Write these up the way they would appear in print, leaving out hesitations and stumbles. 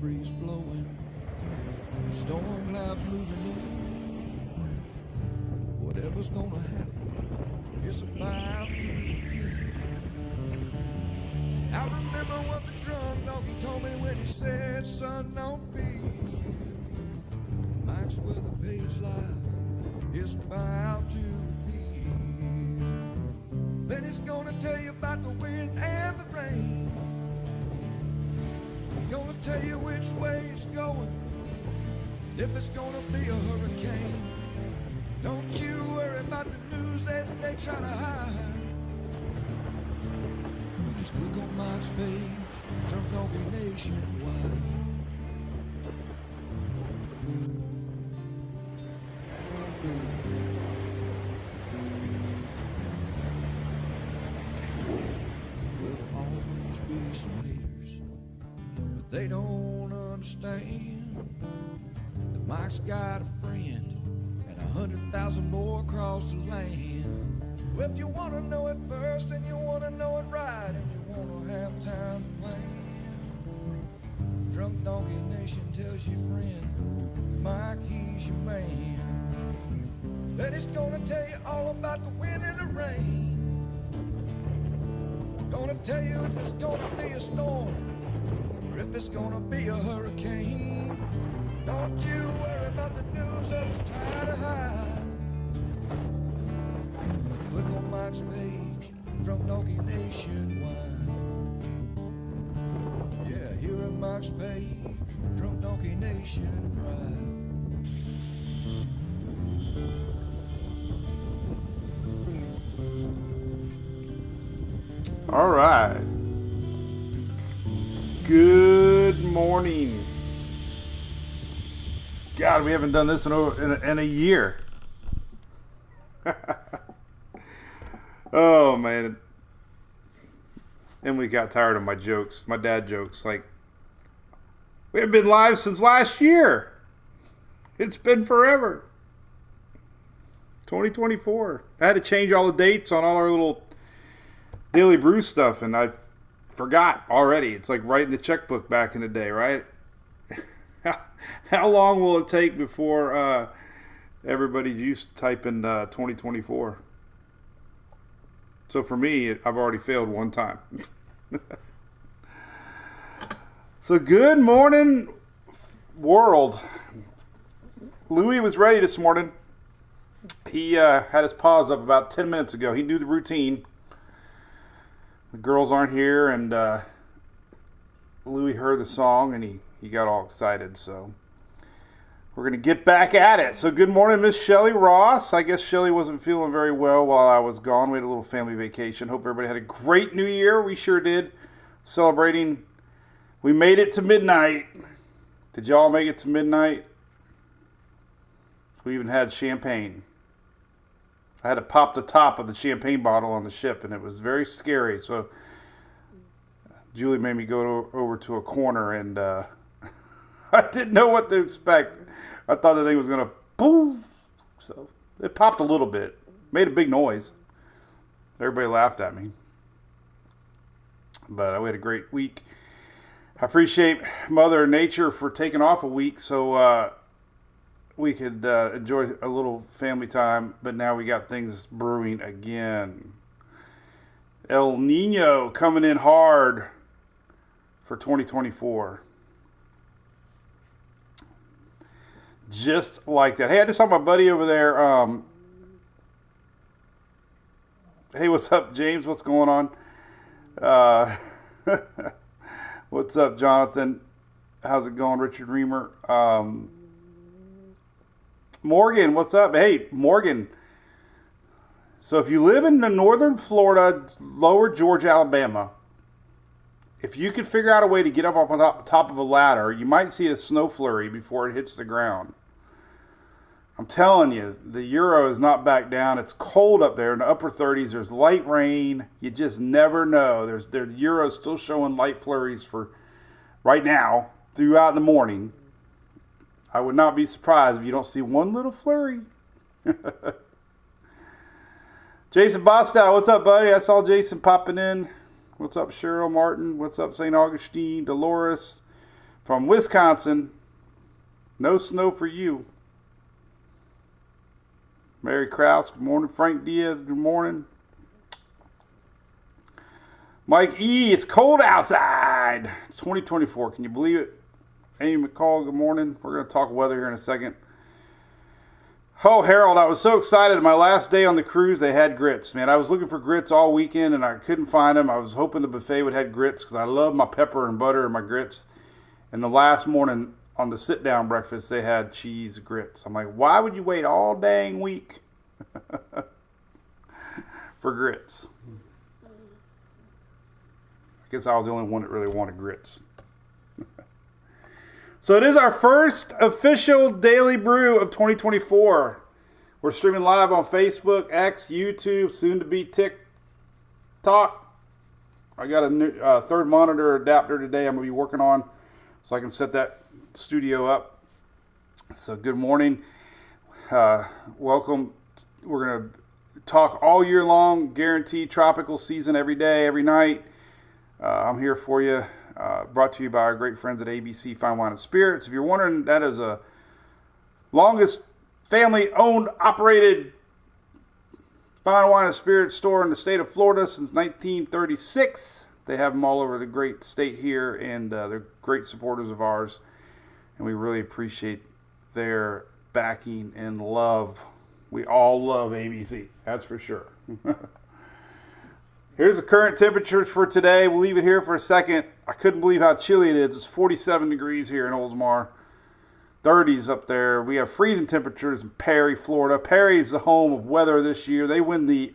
breeze blowing, storm clouds moving in. Whatever's gonna happen, it's about to begin. I remember what the drunk donkey told me when he said, son, don't fear. Mike's where the page lies, it's about to begin. Then he's gonna tell you about the wind and the rain. Gonna tell you which way it's going, if it's gonna be a hurricane. Don't you worry about the news that they try to hide. Just click on Mike's page, Drunk Donkey Nationwide. There'll always be some haters, but they don't understand that Mike's got a friend and 100,000 more across the land. Well, if you want to know it first and you want to know it right and you want to have time to plan, Drunk Donkey Nation tells your friend, Mike, he's your man. Then he's gonna tell you all about the wind and the rain. Gonna tell you if it's gonna be a storm or if it's gonna be a hurricane. Don't you worry about the news others try to hide. Click on Mike's page, Drunk Donkey Nationwide. Yeah, here at Mike's page, Drunk Donkey Nation Pride. All right. Good morning. God, we haven't done this in a year. Oh, man. And we got tired of my jokes, my dad jokes. Like, we have been live since last year. It's been forever. 2024. I had to change all the dates on all our little Daily Brew stuff, and I forgot already. It's like writing the checkbook back in the day, right? How long will it take before everybody's used to type in 2024? So for me, I've already failed one time. So good morning, world. Louis was ready this morning. He had his paws up about 10 minutes ago. He knew the routine. The girls aren't here, and Louis heard the song, and he got all excited. So we're going to get back at it. So good morning, Miss Shelley Ross. I guess Shelley wasn't feeling very well while I was gone. We had a little family vacation. Hope everybody had a great New Year. We sure did. Celebrating. We made it to midnight. Did y'all make it to midnight? We even had champagne. I had to pop the top of the champagne bottle on the ship, and it was very scary. So Julie made me go over to a corner, and I didn't know what to expect. I thought the thing was going to boom. So it popped a little bit. Made a big noise. Everybody laughed at me. But we had a great week. I appreciate Mother Nature for taking off a week so we could enjoy a little family time. But now we got things brewing again. El Nino coming in hard for 2024. Just like that. Hey, I just saw my buddy over there. Hey, what's up, James? What's going on? What's up, Jonathan? How's it going, Richard Reamer? Morgan, what's up? Hey, Morgan. So if you live in the northern Florida, lower Georgia, Alabama, if you could figure out a way to get up on top of a ladder, you might see a snow flurry before it hits the ground. I'm telling you, the Euro is not back down. It's cold up there in the upper 30s. There's light rain. You just never know. The Euro's still showing light flurries for right now throughout the morning. I would not be surprised if you don't see one little flurry. Jason Bostow, what's up, buddy? I saw Jason popping in. What's up, Cheryl Martin? What's up, St. Augustine? Dolores, from Wisconsin. No snow for you. Mary Krause, good morning. Frank Diaz, good morning. Mike E., it's cold outside. It's 2024. Can you believe it? Amy McCall, good morning. We're going to talk weather here in a second. Oh, Harold, I was so excited. My last day on the cruise, they had grits. Man, I was looking for grits all weekend, and I couldn't find them. I was hoping the buffet would have grits because I love my pepper and butter and my grits. And the last morning on the sit-down breakfast, they had cheese grits. I'm like, why would you wait all dang week for grits? I guess I was the only one that really wanted grits. So it is our first official Daily Brew of 2024. We're streaming live on Facebook, X, YouTube, soon to be TikTok. I got a new third monitor adapter today I'm going to be working on so I can set that studio up. So good morning. Welcome. We're going to talk all year long, guaranteed tropical season every day, every night. I'm here for you. Brought to you by our great friends at ABC Fine Wine and Spirits. If you're wondering, that is a longest family-owned, operated fine wine and spirits store in the state of Florida since 1936. They have them all over the great state here, and they're great supporters of ours, and we really appreciate their backing and love. We all love ABC, that's for sure. Here's the current temperatures for today. We'll leave it here for a second. I couldn't believe how chilly it is. It's 47 degrees here in Oldsmar. 30s up there. We have freezing temperatures in Perry, Florida. Perry is the home of weather this year. They win the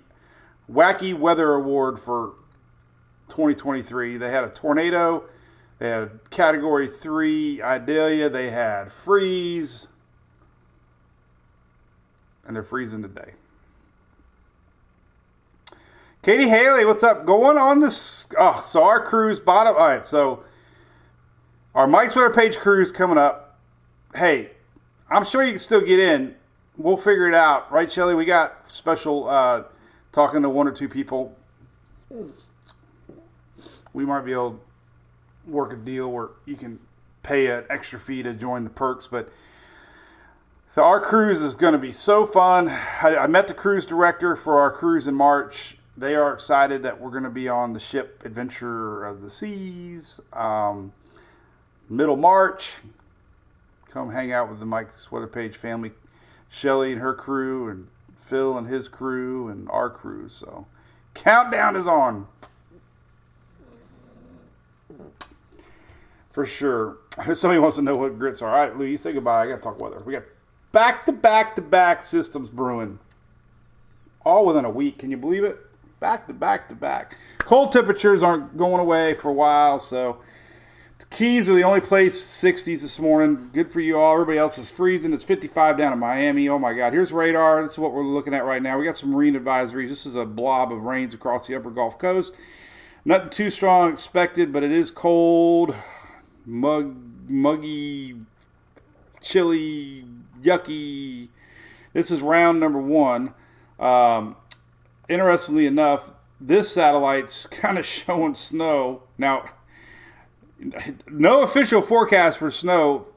Wacky Weather Award for 2023. They had a tornado. They had Category 3 Idalia. They had freeze. And they're freezing today. Katie Haley, what's up? Going on this. Oh, so our cruise bottom. All right, so our Mike's Weather Page cruise coming up. Hey, I'm sure you can still get in. We'll figure it out. Right, Shelly? We got special talking to one or two people. We might be able to work a deal where you can pay an extra fee to join the perks. But so our cruise is going to be so fun. I met the cruise director for our cruise in March. They are excited that we're going to be on the ship Adventure of the Seas. Middle March. Come hang out with the Mike's Weather Page family. Shelly and her crew, and Phil and his crew, and our crew. So, countdown is on. For sure. Somebody wants to know what grits are. All right, Lou, you say goodbye. I got to talk weather. We got back-to-back-to-back systems brewing. All within a week. Can you believe it? Back-to-back-to-back. Cold temperatures aren't going away for a while, so the Keys are the only place 60s this morning. Good for you all. Everybody else is freezing. It's 55 down in Miami. Oh, my God. Here's radar. This is what we're looking at right now. We got some marine advisories. This is a blob of rains across the upper Gulf Coast. Nothing too strong expected, but it is cold, muggy, chilly, yucky. This is round number one. Interestingly enough, this satellite's kind of showing snow. Now, no official forecast for snow,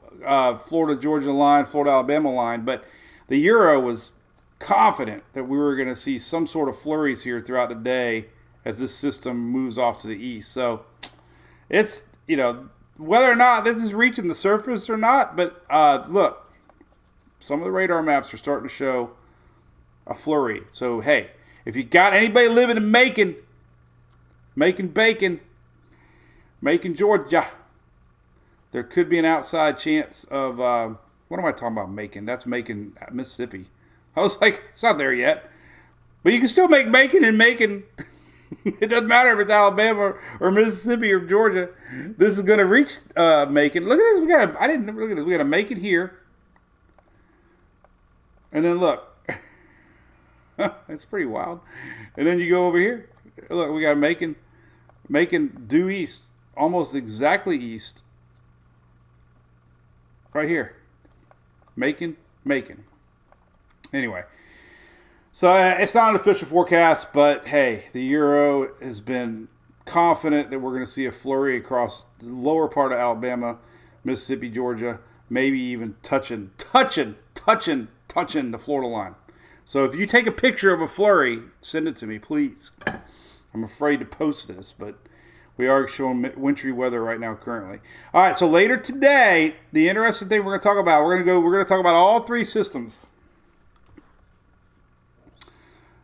Florida, Georgia line, Florida, Alabama line, but the Euro was confident that we were going to see some sort of flurries here throughout the day as this system moves off to the east. So it's, whether or not this is reaching the surface or not, but look, some of the radar maps are starting to show a flurry. So, hey, if you got anybody living in Macon, Georgia, there could be an outside chance of, what am I talking about, Macon? That's Macon, Mississippi. I was like, it's not there yet. But you can still make Macon in Macon. It doesn't matter if it's Alabama or Mississippi or Georgia. This is going to reach Macon. Look at this. I didn't look at this. We got a Macon here. And then look. It's pretty wild. And then you go over here. Look, we got Macon due east. Almost exactly east. Right here. Macon. Anyway. So it's not an official forecast, but hey, the Euro has been confident that we're going to see a flurry across the lower part of Alabama, Mississippi, Georgia, maybe even touching the Florida line. So if you take a picture of a flurry, send it to me, please. I'm afraid to post this, but we are showing wintry weather right now currently. All right, so later today, the interesting thing we're going to talk about, we're going to talk about all three systems.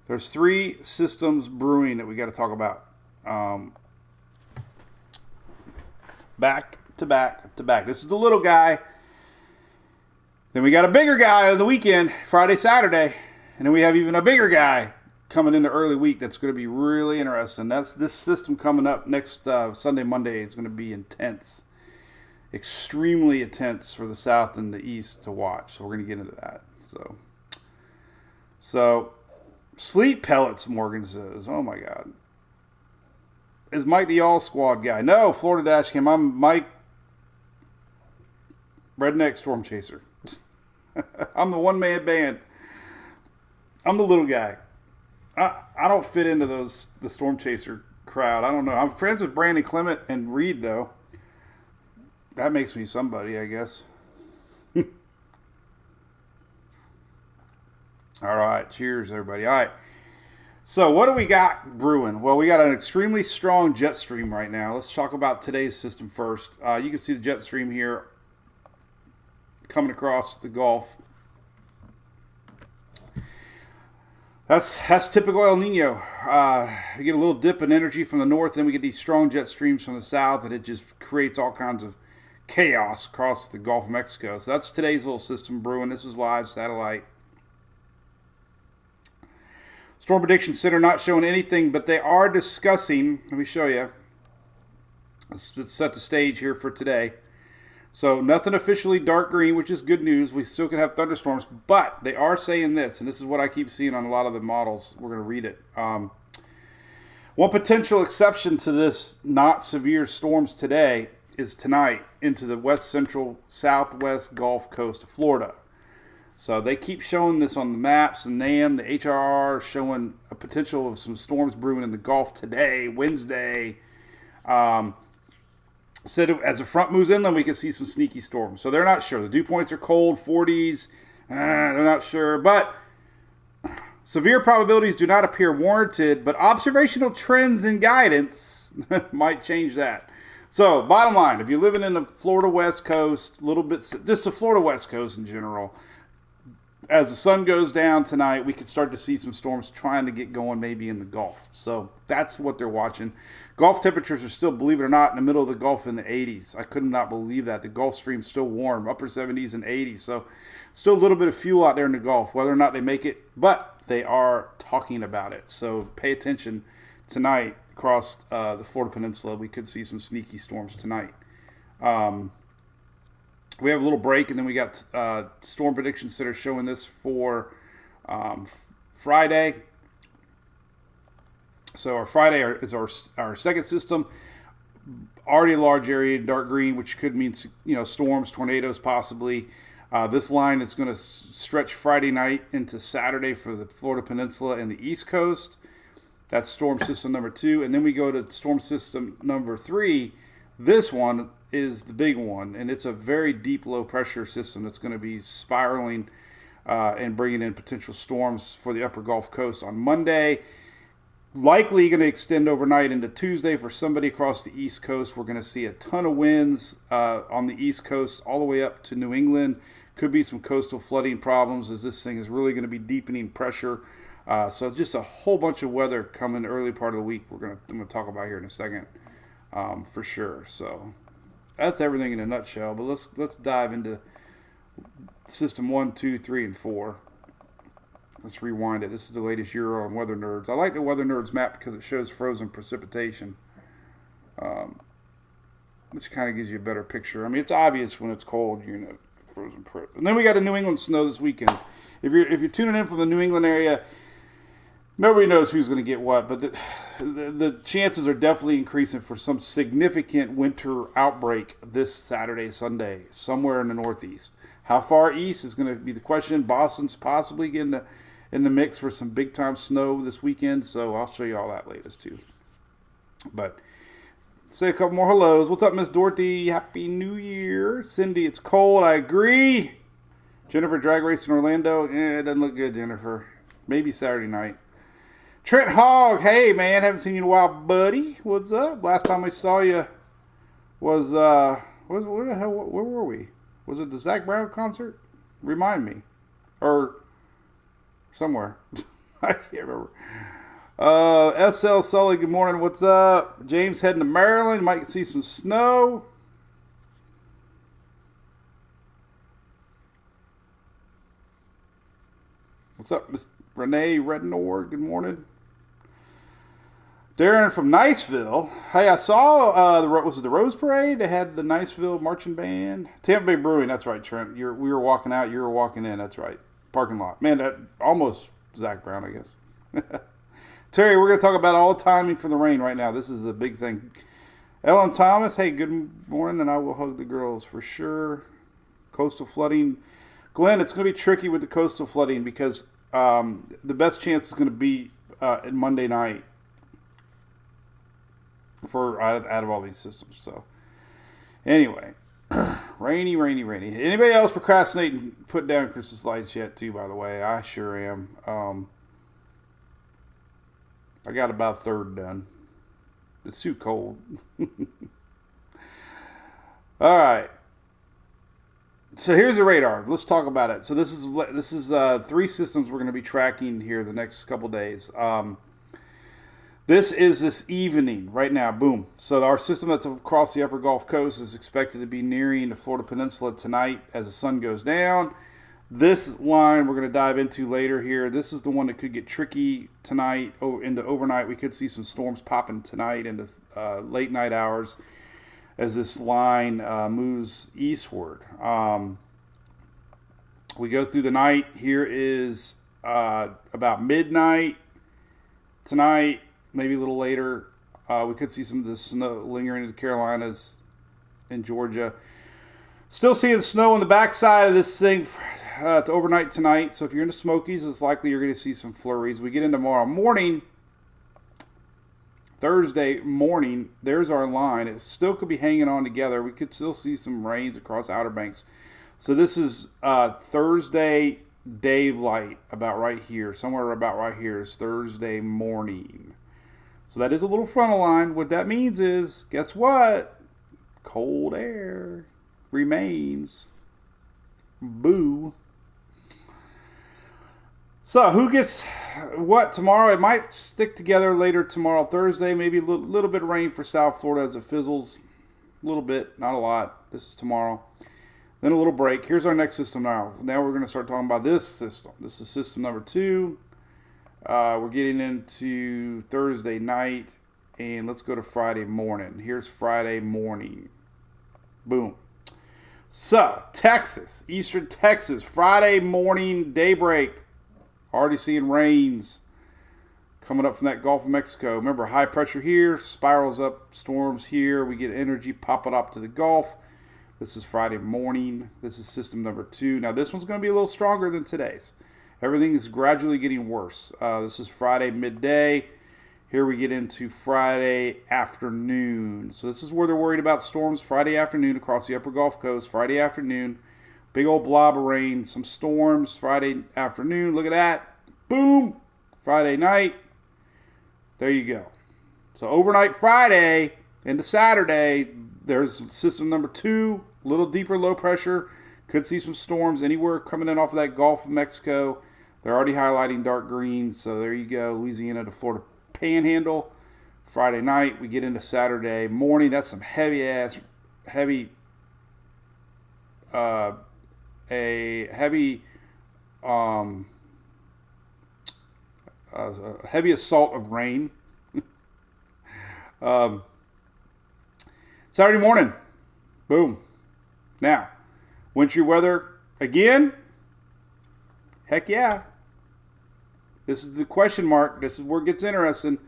There's three systems brewing that we got to talk about. Back to back to back. This is the little guy. Then we got a bigger guy of the weekend, Friday, Saturday. And then we have even a bigger guy coming into early week that's going to be really interesting. That's this system coming up next Sunday, Monday. It's going to be intense. Extremely intense for the South and the East to watch. So we're going to get into that. So sleep pellets, Morgan says. Oh, my God. Is Mike the All Squad guy? No, Florida Dash Cam. I'm Mike Redneck Storm Chaser. I'm the one-man band. I'm the little guy. I don't fit into the Storm Chaser crowd. I don't know. I'm friends with Brandon Clement and Reed, though. That makes me somebody, I guess. All right. Cheers, everybody. All right. So what do we got brewing? Well, we got an extremely strong jet stream right now. Let's talk about today's system first. You can see the jet stream here coming across the Gulf. That's typical El Nino. We get a little dip in energy from the north, then we get these strong jet streams from the south, and it just creates all kinds of chaos across the Gulf of Mexico. So that's today's little system brewing. This is live satellite. Storm Prediction Center not showing anything, but they are discussing. Let me show you. Let's set the stage here for today. So nothing officially dark green, which is good news. We still can have thunderstorms, but they are saying this, and this is what I keep seeing on a lot of the models. We're going to read it. One potential exception to this not severe storms today is tonight into the west central southwest Gulf Coast of Florida. So they keep showing this on the maps, and NAM, the HRR, showing a potential of some storms brewing in the Gulf today, Wednesday. Said as the front moves inland, we can see some sneaky storms. So they're not sure. The dew points are cold, 40s. They're not sure. But severe probabilities do not appear warranted, but observational trends and guidance might change that. So bottom line, if you're living in the Florida West Coast, a little bit, just the Florida West Coast in general, as the sun goes down tonight, we could start to see some storms trying to get going maybe in the Gulf. So that's what they're watching. Gulf temperatures are still, believe it or not, in the middle of the Gulf in the 80s. I could not believe that. The Gulf Stream's still warm, upper 70s and 80s. So still a little bit of fuel out there in the Gulf, whether or not they make it. But they are talking about it. So pay attention tonight across the Florida Peninsula. We could see some sneaky storms tonight. We have a little break, and then we got Storm Prediction Center showing this for Friday. So our Friday is our second system. Already a large area, dark green, which could mean storms, tornadoes possibly. This line is going to stretch Friday night into Saturday for the Florida Peninsula and the East Coast. That's storm system number 2. And then we go to storm system number 3. This one is the big one, and it's a very deep low pressure system that's going to be spiraling and bringing in potential storms for the upper Gulf Coast on Monday. Likely going to extend overnight into Tuesday for somebody across the East Coast. We're going to see a ton of winds on the East Coast all the way up to New England. Could be some coastal flooding problems as this thing is really going to be deepening pressure. So just a whole bunch of weather coming early part of the week I'm going to talk about here in a second for sure. So that's everything in a nutshell. But let's dive into system 1, 2, 3, and 4. Let's rewind it. This is the latest Euro on Weather Nerds. I like the Weather Nerds map because it shows frozen precipitation, which kind of gives you a better picture. I mean, it's obvious when it's cold, frozen prep. And then we got the New England snow this weekend. If you're tuning in from the New England area, nobody knows who's going to get what, but the chances are definitely increasing for some significant winter outbreak this Saturday, Sunday, somewhere in the Northeast. How far east is going to be the question. Boston's possibly getting in the mix for some big-time snow this weekend, so I'll show you all that latest too. But Say a couple more hellos. What's up, Miss Dorothy? Happy New Year. Cindy, it's cold. I agree. Jennifer, drag race in Orlando. It doesn't look good, Jennifer. Maybe Saturday night. Trent Hogg. Hey, man. Haven't seen you in a while, buddy. What's up? Last time I saw you was, where the hell, where were we? Was it the Zach Brown concert? Remind me. Or somewhere. I can't remember. SL Sully, good morning. What's up? James heading to Maryland. Might see some snow. What's up, Miss Renee Rednor? Good morning. Darren from Niceville. Hey, I saw was it the Rose Parade? They had the Niceville marching band. Tampa Bay Brewing. That's right, Trent. We were walking out. You were walking in. That's right. Parking lot. Man, that almost Zach Brown, I guess. Terry, we're going to talk about all timing for the rain right now. This is a big thing. Ellen Thomas, hey, good morning, and I will hug the girls for sure. Coastal flooding. Glenn, it's going to be tricky with the coastal flooding because the best chance is going to be Monday night for out of all these systems. So, anyway, rainy. Anybody else procrastinating put down Christmas lights yet, too, by the way? I sure am. I got about a third done. It's too cold. All right. So here's the radar. Let's talk about it. So this is 3 systems we're going to be tracking here the next couple days. This is this evening right now. Boom. So our system that's across the upper Gulf Coast is expected to be nearing the Florida Peninsula tonight as the sun goes down. This line we're going to dive into later here. This is the one that could get tricky tonight into overnight. We could see some storms popping tonight into late night hours as this line moves eastward. We go through the night. Here is about midnight tonight, maybe a little later. We could see some of the snow lingering in the Carolinas and Georgia. Still seeing snow on the backside of this thing to overnight tonight. So if you're in the Smokies, it's likely you're going to see some flurries. We get in tomorrow morning, Thursday morning. There's our line. It still could be hanging on together. We could still see some rains across Outer Banks. So this is Thursday daylight about right here. Somewhere about right here is Thursday morning. So that is a little frontal line. What that means is, guess what? Cold air remains. Boo. So who gets what tomorrow? It might stick together later tomorrow, Thursday. Maybe a little bit of rain for South Florida as it fizzles. A little bit, not a lot. This is tomorrow. Then a little break. Here's our next system now. Now we're going to start talking about this system. This is system number 2. We're getting into Thursday night. And let's go to Friday morning. Here's Friday morning. Boom. So, Texas, eastern Texas, Friday morning, daybreak. Already seeing rains coming up from that Gulf of Mexico. Remember, high pressure here, spirals up, storms here. We get energy popping up to the Gulf. This is Friday morning. This is system number 2. Now, this one's going to be a little stronger than today's. Everything is gradually getting worse. This is Friday midday. Here we get into Friday afternoon. So this is where they're worried about storms Friday afternoon across the upper Gulf Coast. Friday afternoon, big old blob of rain, some storms Friday afternoon. Look at that. Boom. Friday night. There you go. So overnight Friday into Saturday, there's system number 2, a little deeper low pressure. Could see some storms anywhere coming in off of that Gulf of Mexico. They're already highlighting dark green. So there you go. Louisiana to Florida Panhandle. Friday night, we get into Saturday morning. That's some heavy assault of rain. Saturday morning, boom. Now, wintry weather again. Heck yeah. This is the question mark. This is where it gets interesting.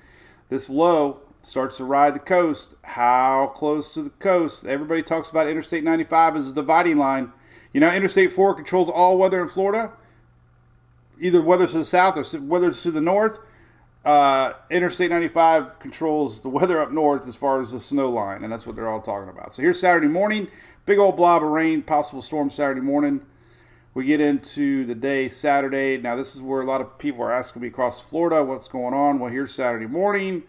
This low starts to ride the coast. How close to the coast? Everybody talks about Interstate 95 as a dividing line. You know, Interstate 4 controls all weather in Florida. Either weather to the south or weather to the north. Interstate 95 controls the weather up north as far as the snow line, and that's what they're all talking about. So here's Saturday morning. Big old blob of rain, possible storm Saturday morning. We get into the day Saturday. Now, this is where a lot of people are asking me across Florida what's going on. Well, here's Saturday morning,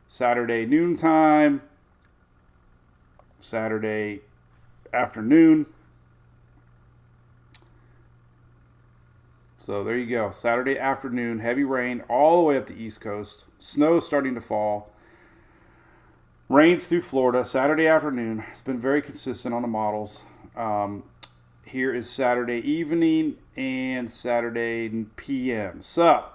Saturday noontime, Saturday afternoon. So there you go. Saturday afternoon, heavy rain all the way up the East Coast. Snow starting to fall. Rains through Florida. Saturday afternoon. It's been very consistent on the models. Here is Saturday evening and Saturday p.m. So,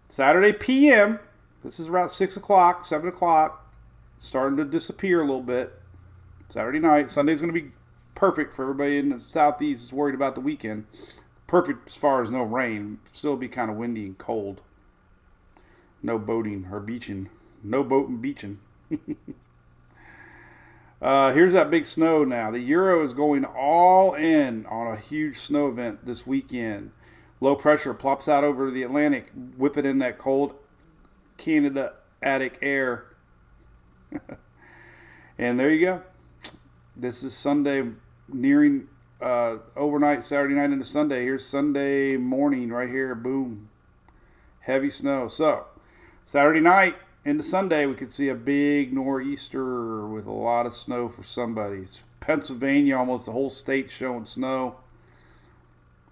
Saturday p.m. This is around 6 o'clock, 7 o'clock. Starting to disappear a little bit. Saturday night. Sunday's going to be perfect for everybody in the southeast who's worried about the weekend. Perfect as far as no rain. Still be kind of windy and cold. No boating or beaching. No boating, beaching. Here's that big snow now. The Euro is going all in on a huge snow event this weekend. Low pressure plops out over the Atlantic, whipping in that cold Canada Attic air. And there you go. This is Sunday nearing overnight, Saturday night into Sunday. Here's Sunday morning right here. Boom. Heavy snow. So, Saturday night into Sunday, we could see a big nor'easter with a lot of snow for somebody. It's Pennsylvania, almost the whole state showing snow.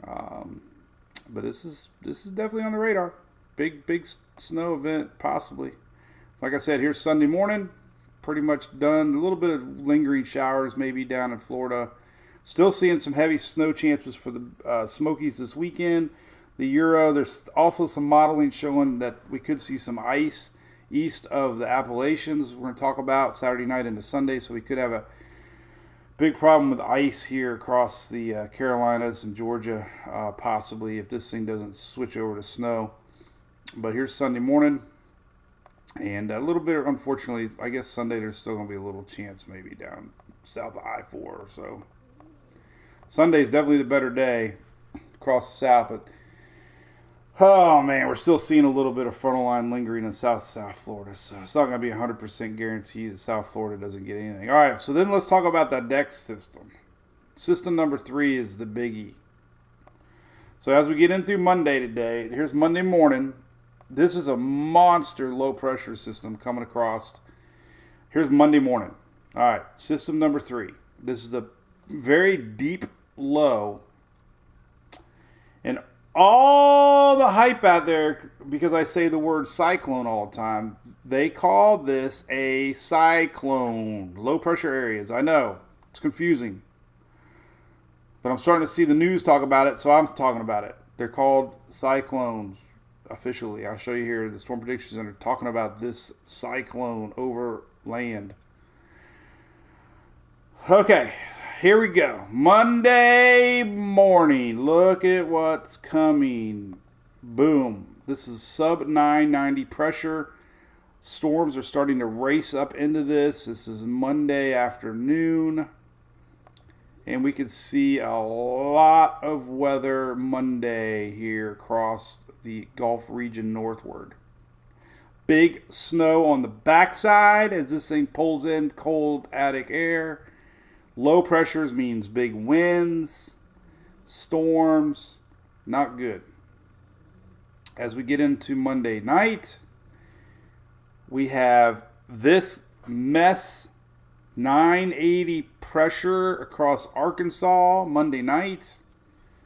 But this is definitely on the radar. Big snow event, possibly. Like I said, here's Sunday morning. Pretty much done. A little bit of lingering showers maybe down in Florida. Still seeing some heavy snow chances for the Smokies this weekend. The Euro, there's also some modeling showing that we could see some ice east of the Appalachians. We're going to talk about Saturday night into Sunday, so we could have a big problem with ice here across the Carolinas and Georgia, possibly, if this thing doesn't switch over to snow. But here's Sunday morning, and a little bit, unfortunately, I guess Sunday there's still going to be a little chance maybe down south of I-4 or so. Sunday's definitely the better day across the south, but oh man, we're still seeing a little bit of frontal line lingering in South Florida, so it's not going to be 100% guarantee that South Florida doesn't get anything. All right, so then let's talk about that deck system. System number 3 is the biggie. So as we get into Monday today, here's Monday morning. This is a monster low pressure system coming across. Here's Monday morning. All right, system number 3. This is the very deep low, and all the hype out there, because I say the word cyclone all the time, they call this a cyclone. Low pressure areas. I know, it's confusing, but I'm starting to see the news talk about it, so I'm talking about it. They're called cyclones officially. I'll show you here. The Storm Prediction Center talking about this cyclone over land. Okay, here we go. Monday morning. Look at what's coming. Boom. This is sub 990 pressure. Storms are starting to race up into this. This is Monday afternoon. And we could see a lot of weather Monday here across the Gulf region northward. Big snow on the backside as this thing pulls in cold Attic air. Low pressures means big winds, storms, not good. As we get into Monday night, we have this mess, 980 pressure across Arkansas Monday night.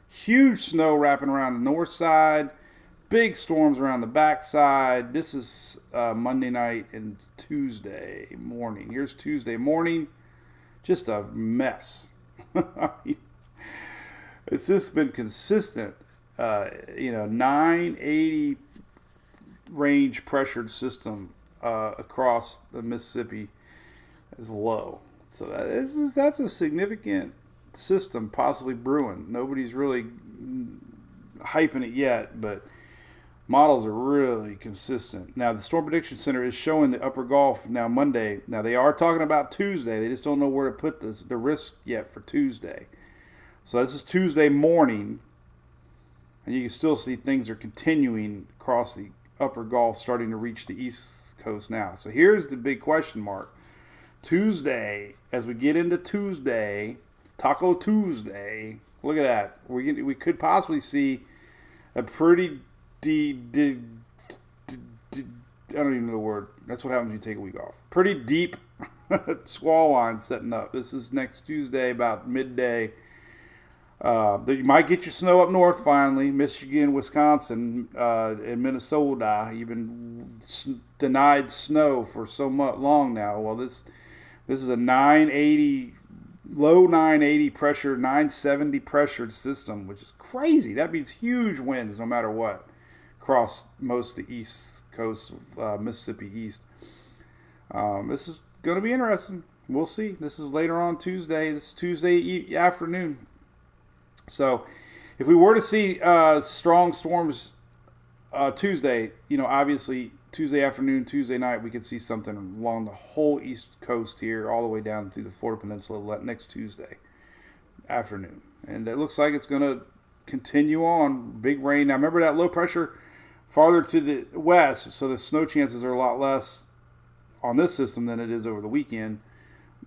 Huge snow wrapping around the north side. Big storms around the backside. This is Monday night and Tuesday morning. Here's Tuesday morning. Just a mess. It's just been consistent. 980 range pressured system across the Mississippi is low. So that's a significant system possibly brewing. Nobody's really hyping it yet, but models are really consistent. Now, the Storm Prediction Center is showing the upper Gulf now Monday. Now, they are talking about Tuesday. They just don't know where to put the risk yet for Tuesday. So this is Tuesday morning, and you can still see things are continuing across the upper Gulf starting to reach the East Coast now. So here's the big question mark. Tuesday, as we get into Tuesday, Taco Tuesday, look at that. We could possibly see a pretty I don't even know the word. That's what happens when you take a week off. Pretty deep squall line setting up. This is next Tuesday about midday. You might get your snow up north finally. Michigan, Wisconsin, and Minnesota. You've been denied snow for so much long now. Well, this is a 980, low 980 pressure, 970 pressured system, which is crazy. That means huge winds no matter what across most of the east coast of Mississippi East. This is going to be interesting. We'll see. This is later on Tuesday. This is Tuesday afternoon. So if we were to see strong storms Tuesday, obviously Tuesday afternoon, Tuesday night, we could see something along the whole East Coast here, all the way down through the Florida Peninsula next Tuesday afternoon. And it looks like it's going to continue on. Big rain. Now, remember that low pressure farther to the west, so the snow chances are a lot less on this system than it is over the weekend.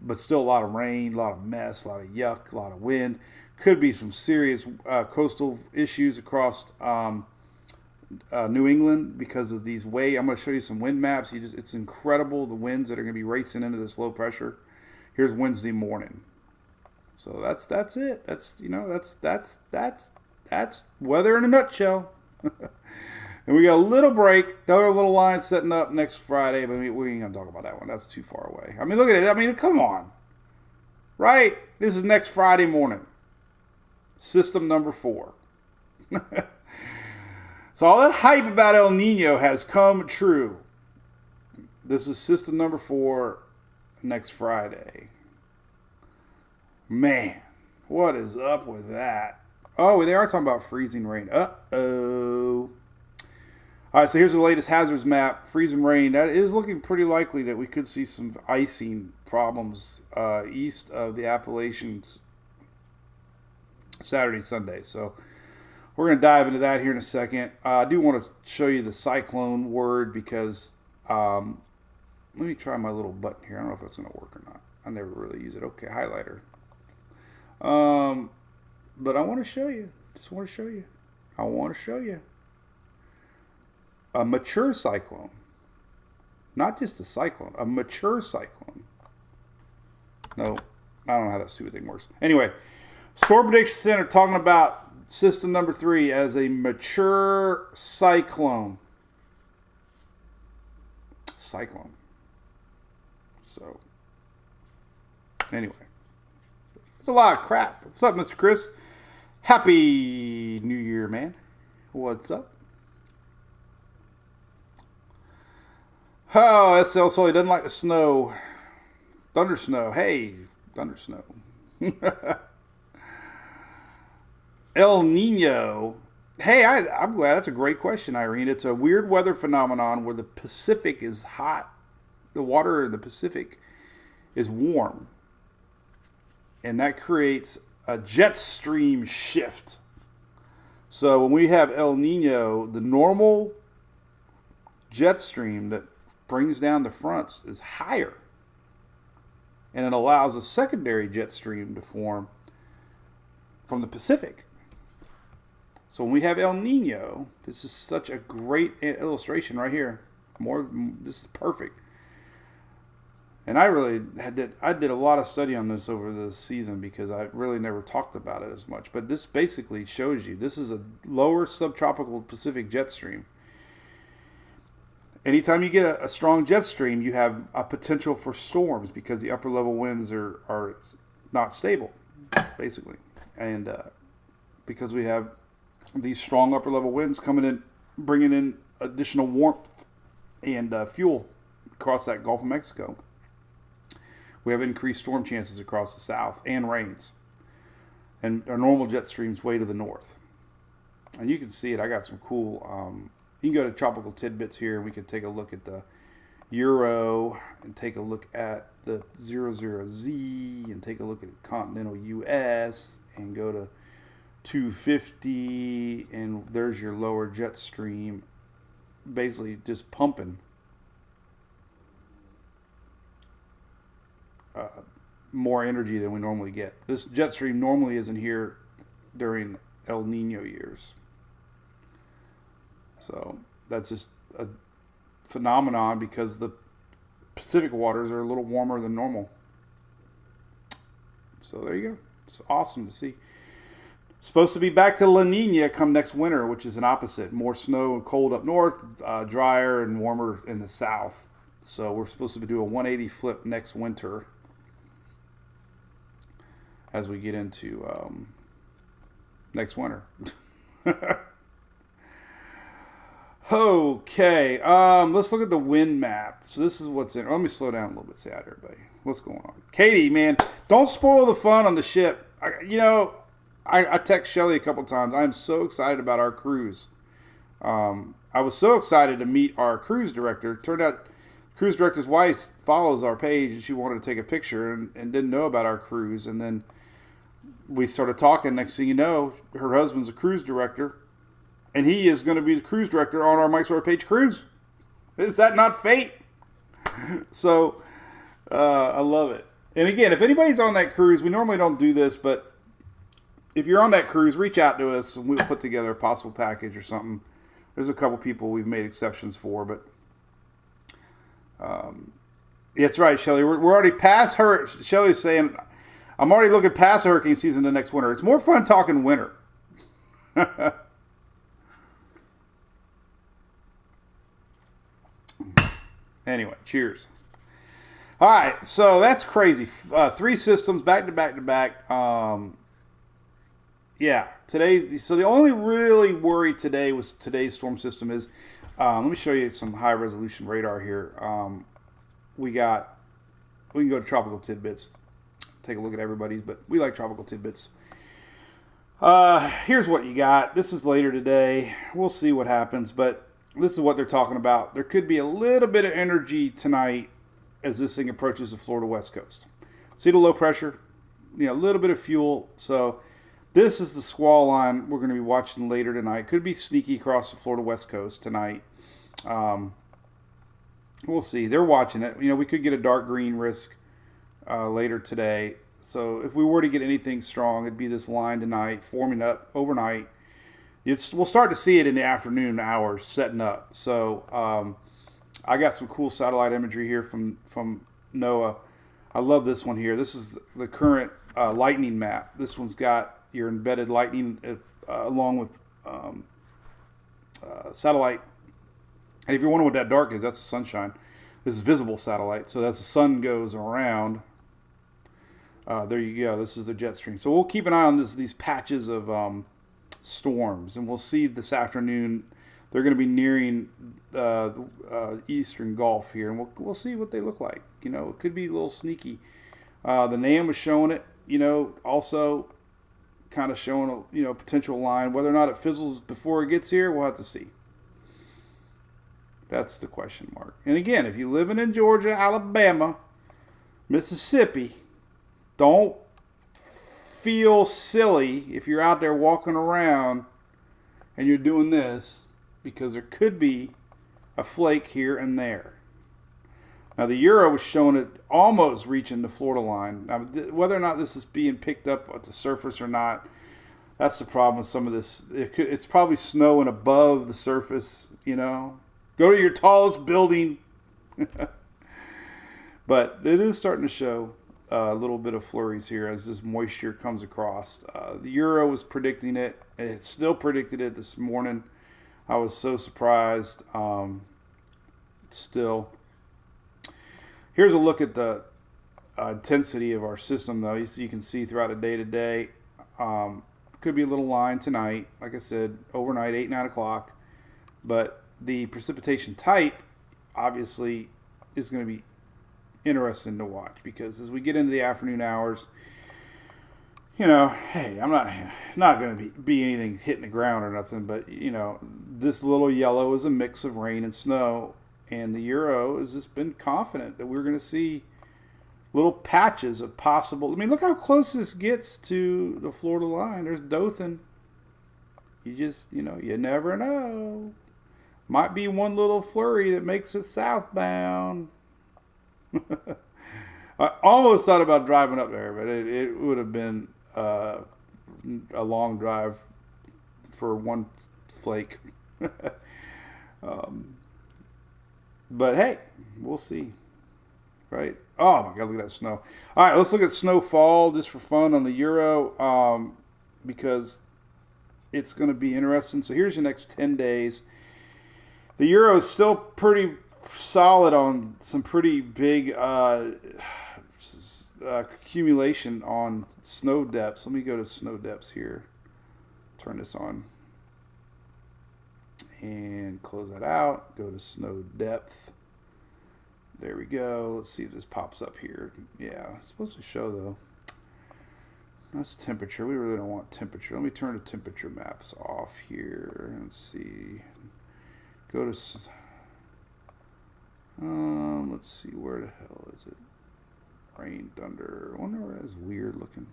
But still a lot of rain, a lot of mess, a lot of yuck, a lot of wind. Could be some serious coastal issues across New England because of these I'm going to show you some wind maps. It's incredible the winds that are going to be racing into this low pressure. Here's Wednesday morning. So that's it. That's weather in a nutshell. And we got a little break, another little line setting up next Friday, but we ain't going to talk about that one. That's too far away. I mean, look at it. I mean, come on. Right? This is next Friday morning. System number 4. So all that hype about El Nino has come true. This is system number 4 next Friday. Man, what is up with that? Oh, they are talking about freezing rain. Uh-oh. All right, so here's the latest hazards map. Freezing rain. That is looking pretty likely that we could see some icing problems east of the Appalachians Saturday, Sunday. So we're going to dive into that here in a second. I do want to show you the cyclone word because let me try my little button here. I don't know if it's going to work or not. I never really use it. Okay, highlighter. But I want to show you. Just want to show you. I want to show you. A mature cyclone. Not just a cyclone. A mature cyclone. No, I don't know how that stupid thing works. Anyway, Storm Prediction Center talking about system number 3 as a mature cyclone. Cyclone. So, anyway. It's a lot of crap. What's up, Mr. Chris? Happy New Year, man. What's up? Oh, that's also he doesn't like the snow. Thunder snow. Hey, thunder snow. El Nino. Hey, I'm glad. That's a great question, Irene. It's a weird weather phenomenon where the Pacific is hot. The water in the Pacific is warm. And that creates a jet stream shift. So when we have El Nino, the normal jet stream that brings down the fronts is higher. And it allows a secondary jet stream to form from the Pacific. So when we have El Nino, this is such a great illustration right here. This is perfect. And I did a lot of study on this over the season because I really never talked about it as much. But this basically shows you this is a lower subtropical Pacific jet stream. Anytime you get a strong jet stream, you have a potential for storms because the upper level winds are not stable, basically. And because we have these strong upper level winds coming in, bringing in additional warmth and fuel across that Gulf of Mexico, we have increased storm chances across the south and rains. And our normal jet streams way to the north. And you can see it. I got some cool... you can go to Tropical Tidbits here, and we can take a look at the Euro, and take a look at the 00Z, and take a look at continental US, and go to 250, and there's your lower jet stream basically just pumping more energy than we normally get. This jet stream normally isn't here during El Nino years. So that's just a phenomenon because the Pacific waters are a little warmer than normal. So there you go. It's awesome to see. Supposed to be back to La Nina come next winter, which is an opposite. More snow and cold up north, drier and warmer in the south. So we're supposed to do a 180 flip next winter as we get into next winter. Okay, let's look at the wind map. So this is what's in. Let me slow down a little bit. Say hi to everybody. What's going on? Katie, man, don't spoil the fun on the ship. I text Shelly a couple times. I'm so excited about our cruise. I was so excited to meet our cruise director. Turned out cruise director's wife follows our page, and she wanted to take a picture and didn't know about our cruise. And then we started talking. Next thing you know, her husband's a cruise director, and he is going to be the cruise director on our Mike's Story Page cruise. Is that not fate? So I love it. And again, if anybody's on that cruise, we normally don't do this, but if you're on that cruise, reach out to us and we'll put together a possible package or something. There's a couple people we've made exceptions for, but that's right, Shelly. We're already past her. Shelly's saying, I'm already looking past hurricane season to next winter. It's more fun talking winter. Anyway, cheers. All right, so that's crazy. 3 systems back to back to back. Yeah, today. So the only really worry today was today's storm system is. Let me show you some high resolution radar here. We can go to tropical tidbits, take a look at everybody's, but we like tropical tidbits. Here's what you got. This is later today. We'll see what happens, but this is what they're talking about. There could be a little bit of energy tonight as this thing approaches the Florida West Coast. See the low pressure? A little bit of fuel. So this is the squall line we're going to be watching later tonight. Could be sneaky across the Florida West Coast tonight. We'll see. They're watching it. We could get a dark green risk later today. So if we were to get anything strong, it'd be this line tonight, forming up overnight. We'll start to see it in the afternoon hours, setting up. So I got some cool satellite imagery here from NOAA. I love this one here. This is the current lightning map. This one's got your embedded lightning along with satellite. And if you're wondering what that dark is, that's the sunshine. This is visible satellite. So as the sun goes around, there you go. This is the jet stream. So we'll keep an eye on these patches of storms, and we'll see this afternoon. They're going to be nearing the eastern Gulf here, and we'll see what they look like. It could be a little sneaky. The NAM was showing it. Also kind of showing a potential line. Whether or not it fizzles before it gets here, we'll have to see. That's the question mark. And again, if you're living in Georgia, Alabama, Mississippi, don't feel silly if you're out there walking around and you're doing this, because there could be a flake here and there. Now, the Euro was showing it almost reaching the Florida line. Now, whether or not this is being picked up at the surface or not, that's the problem with some of this. It's probably snowing above the surface, Go to your tallest building. But it is starting to show a little bit of flurries here as this moisture comes across. The Euro was predicting it. It still predicted it this morning. I was so surprised. Still. Here's a look at the intensity of our system, though. You can see throughout the day to day. Could be a little line tonight. Like I said, overnight, 8, 9 o'clock. But the precipitation type, obviously, is going to be interesting to watch, because as we get into the afternoon hours, hey, I'm not going to be anything hitting the ground or nothing, but this little yellow is a mix of rain and snow, and the Euro has just been confident that we're going to see little patches of possible. Look how close this gets to the Florida line. There's Dothan. You just, you never know. Might be one little flurry that makes it southbound. I almost thought about driving up there, but it would have been a long drive for one flake. But hey, we'll see. Right? Oh my God, look at that snow. All right, let's look at snowfall just for fun on the Euro, because it's going to be interesting. So here's your next 10 days. The Euro is still pretty solid on some pretty big accumulation on snow depths. Let me go to snow depths here. Turn this on. And close that out. Go to snow depth. There we go. Let's see if this pops up here. Yeah, it's supposed to show though. That's temperature. We really don't want temperature. Let me turn the temperature maps off here. Let's see. Go to. Let's see. Where the hell is it? Rain, thunder. I wonder where that's weird looking.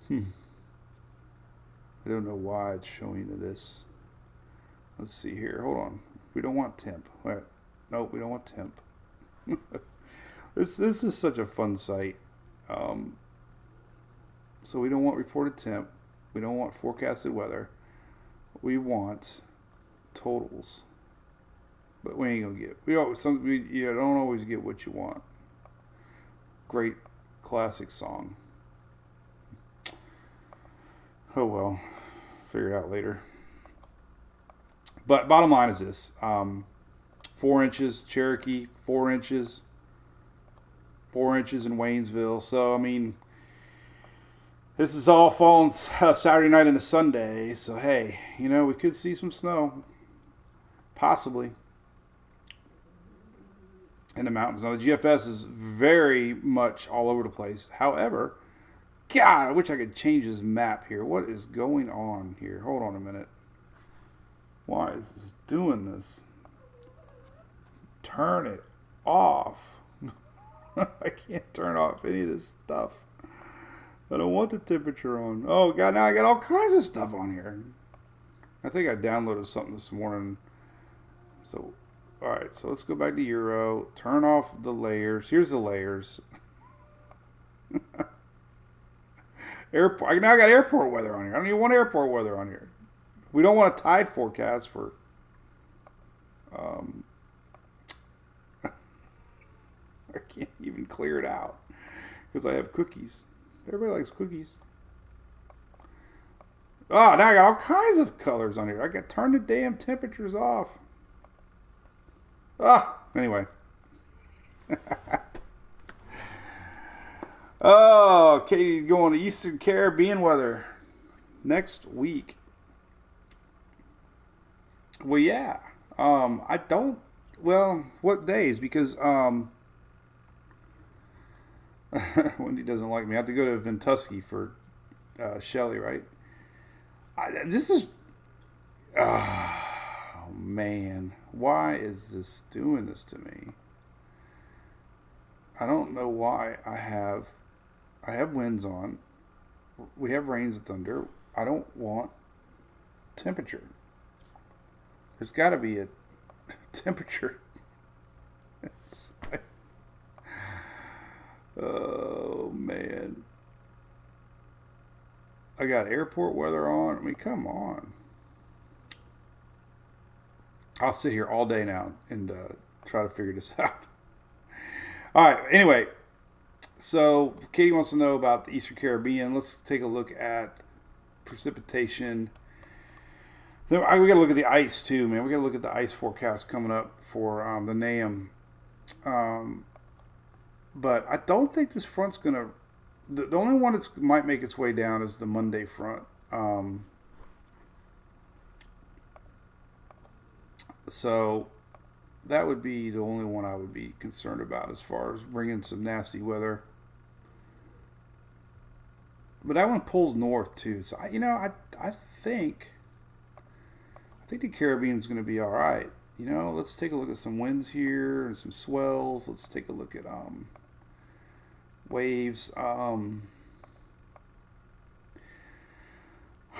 I don't know why it's showing to this. Let's see here. Hold on. We don't want temp. Right. Nope, we don't want temp. This is such a fun site. So we don't want reported temp. We don't want forecasted weather. We want totals. But we ain't gonna get. You don't always get what you want. Great classic song. Oh well, figure it out later. But bottom line is this: 4 inches Cherokee, 4 inches, 4 inches in Waynesville. So I mean, this is all falling Saturday night into Sunday. So hey, we could see some snow, possibly, in the mountains. Now the GFS is very much all over the place. However, God, I wish I could change this map here. What is going on here? Hold on a minute. Why is this doing this? Turn it off. I can't turn off any of this stuff. I don't want the temperature on. Oh, God, now I got all kinds of stuff on here. I think I downloaded something this morning. So, all right, so let's go back to Euro. Turn off the layers. Here's the layers. Airport. Now I got airport weather on here. I don't even want airport weather on here. We don't want a tide forecast for. I can't even clear it out because I have cookies. Everybody likes cookies. Oh, now I got all kinds of colors on here. I got to turn the damn temperatures off. Anyway. Oh, Katie going to Eastern Caribbean weather next week. Well, yeah. I don't. Well, what days? Because Wendy doesn't like me. I have to go to Ventusky for Shelly, right? This is. Oh man, why is this doing this to me? I don't know why I have winds on. We have rains and thunder. I don't want temperature. There's got to be a temperature. Oh man. I got airport weather on. I mean, come on. I'll sit here all day now and try to figure this out. All right. Anyway, so Katie wants to know about the Eastern Caribbean. Let's take a look at precipitation. So we got to look at the ice too, man. We got to look at the ice forecast coming up for the NAM. But I don't think this front's gonna. The only one that might make its way down is the Monday front. So that would be the only one I would be concerned about as far as bringing some nasty weather. But that one pulls north too. So I think the Caribbean's going to be all right. Let's take a look at some winds here and some swells. Let's take a look at waves.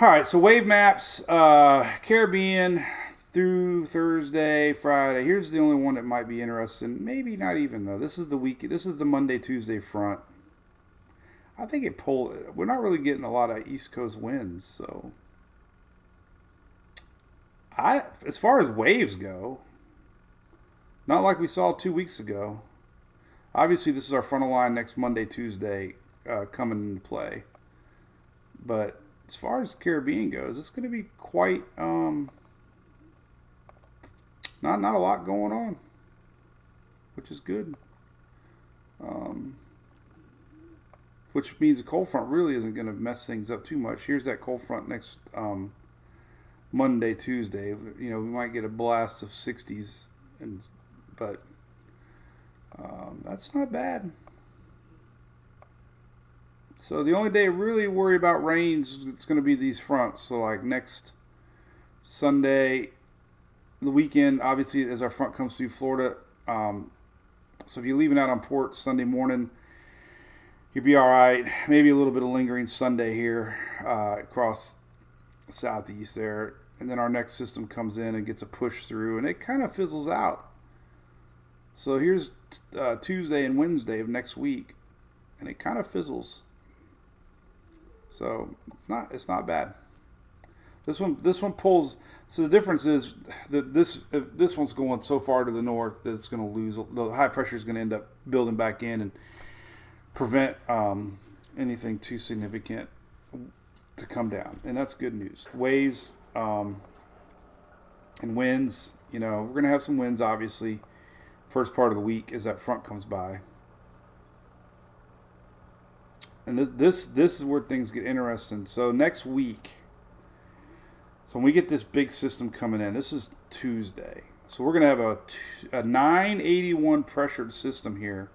All right, so wave maps, Caribbean through Thursday, Friday. Here's the only one that might be interesting. Maybe not even though. This is the week. This is the Monday, Tuesday front. I think it pulled. We're not really getting a lot of East Coast winds, so as far as waves go, not like we saw 2 weeks ago. Obviously, this is our frontal line next Monday, Tuesday coming into play. But as far as the Caribbean goes, it's going to be quite not a lot going on, which is good. Which means the cold front really isn't going to mess things up too much. Here's that cold front next Monday, Tuesday. You know, we might get a blast of 60s, but that's not bad. So the only day I really worry about rains, it's going to be these fronts. So like next Sunday, the weekend, obviously as our front comes through Florida. So if you're leaving out on port Sunday morning, you'll be all right. Maybe a little bit of lingering Sunday here across the southeast there. And then our next system comes in and gets a push through, and it kind of fizzles out. So here's Tuesday and Wednesday of next week, and it kind of fizzles. So it's not bad. This one pulls. So the difference is that this one's going so far to the north that it's going to lose. The high pressure is going to end up building back in and prevent anything too significant to come down, and that's good news. Waves and winds. You know, we're going to have some winds obviously. First part of the week as that front comes by. And this is where things get interesting. So next week, so when we get this big system coming in, this is Tuesday. So we're going to have a 981 pressured system here,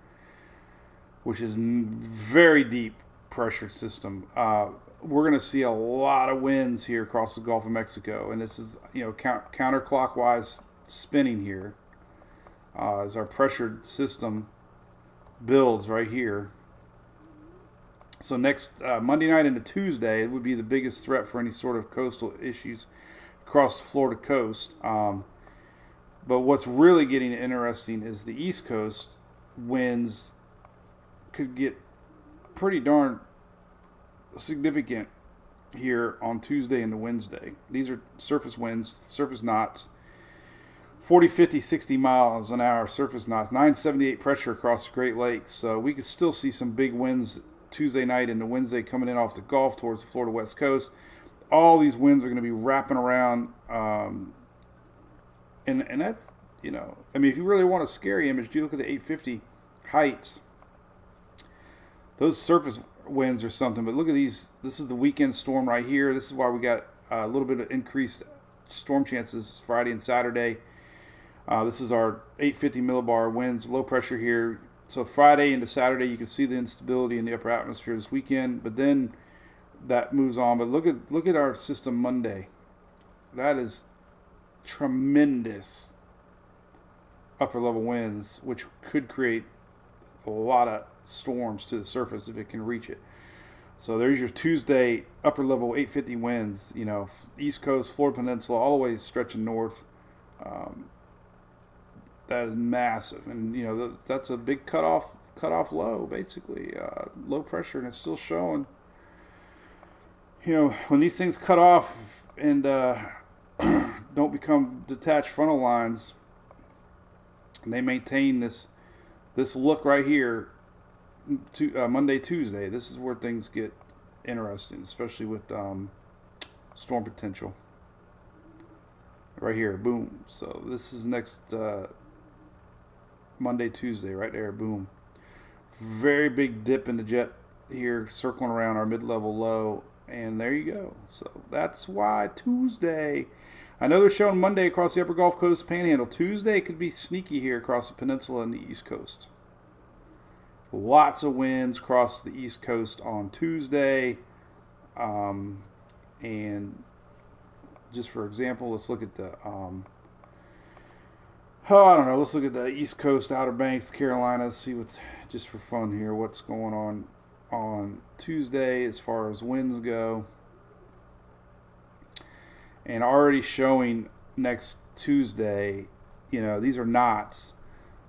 which is very deep pressured system. We're going to see a lot of winds here across the Gulf of Mexico, and this is, you know, counterclockwise spinning here as our pressured system builds right here. So next Monday night into Tuesday, it would be the biggest threat for any sort of coastal issues across the Florida coast. But what's really getting interesting is the East Coast winds could get pretty darn significant here on Tuesday and Wednesday. These are surface winds, surface knots, 40, 50, 60 miles an hour surface knots, 978 pressure across the Great Lakes. So we could still see some big winds Tuesday night into Wednesday coming in off the Gulf towards the Florida West Coast. All these winds are going to be wrapping around. And that's, you know, I mean, if you really want a scary image, you look at the 850 heights. Those surface winds are something, but look at these. This is the weekend storm right here. This is why we got a little bit of increased storm chances Friday and Saturday. This is our 850 millibar winds, low pressure here. So Friday into Saturday, you can see the instability in the upper atmosphere this weekend, but then that moves on. But look at our system Monday. That is tremendous upper level winds, which could create a lot of storms to the surface if it can reach it. So there's your Tuesday upper level 850 winds, you know, East Coast, Florida Peninsula, all the way stretching north. That is massive, and you know that's a big cutoff low, basically low pressure, and it's still showing. You know, when these things cut off and don't become detached frontal lines, and they maintain this look right here, to Monday, Tuesday. This is where things get interesting, especially with storm potential. Right here, boom. So this is next Monday, Tuesday, right there, boom. Very big dip in the jet here, circling around our mid-level low, and there you go. So that's why Tuesday. I know they're showing Monday across the upper Gulf Coast Panhandle. Tuesday could be sneaky here across the peninsula and the East Coast. Lots of winds across the East Coast on Tuesday. And just for example, let's look at the I don't know. Let's look at the East Coast, Outer Banks, Carolinas. See what, just for fun here, what's going on Tuesday as far as winds go. and already showing next Tuesday, these are knots,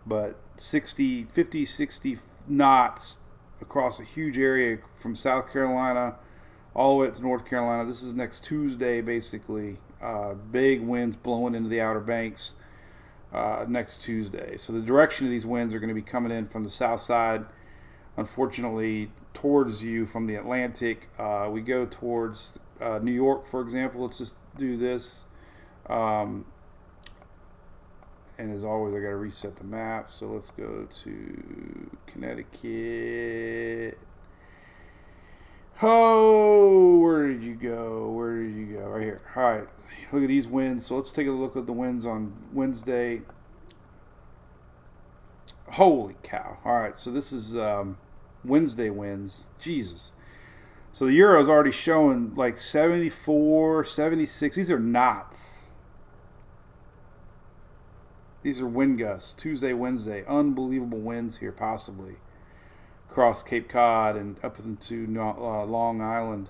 but 50, 60 knots across a huge area from South Carolina all the way up to North Carolina. This is next Tuesday, basically. Big winds blowing into the Outer Banks next Tuesday. So the direction of these winds are going to be coming in from the south side, unfortunately, towards you from the Atlantic. We go towards New York, for example. Let's just do this. And as always, I got to reset the map. So let's go to Connecticut. Oh, where did you go? Right here. All right. Look at these winds. So let's take a look at the winds on Wednesday. Holy cow. All right. So this is Wednesday winds. Jesus. So the Euro is already showing like 74, 76. These are knots. These are wind gusts. Tuesday, Wednesday. Unbelievable winds here, possibly. Across Cape Cod and up into Long Island.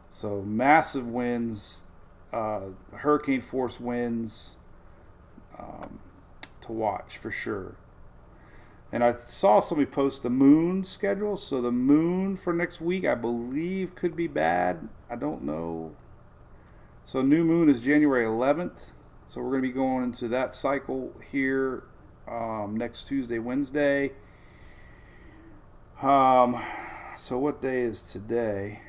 So massive winds, hurricane force winds to watch for sure. And I saw somebody post the moon schedule. So the moon for next week, I believe, could be bad. I don't know. So new moon is January 11th. So we're going to be going into that cycle here next Tuesday, Wednesday. So what day is today?